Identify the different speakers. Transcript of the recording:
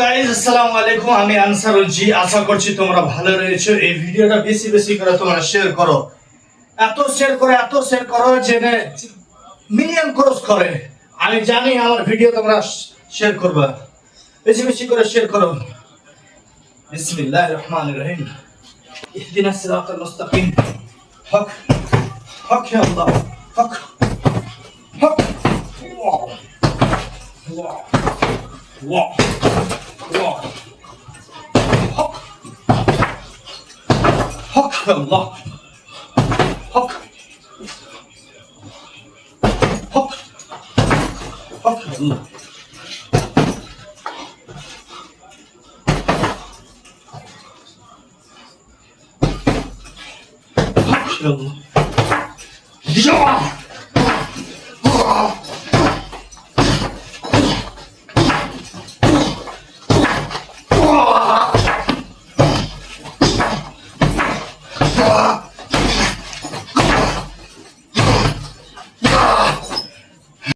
Speaker 1: Guys, আসসালামু আলাইকুম। আমি আনসারুল জি। আশা করছি তোমরা ভালো রয়েছো। এই ভিডিওটা বেশি বেশি করে তোমরা শেয়ার করো। এত শেয়ার করো যে মিলিয়ন ক্রস করে। আমি জানি আমার ভিডিও তোমরা শেয়ার করবা। বেশি বেশি করে শেয়ার করো। বিসমিল্লাহির রহমানির রহিম। ইহদিনাস সিরাতাল মুস্তাকিম। হক হক ইয়া আল্লাহ। হক হক। Wow wow wow. হক হক ইয়া আল্লাহ। হক হক হক ইয়া আল্লাহ। hak ya Allah. Ya!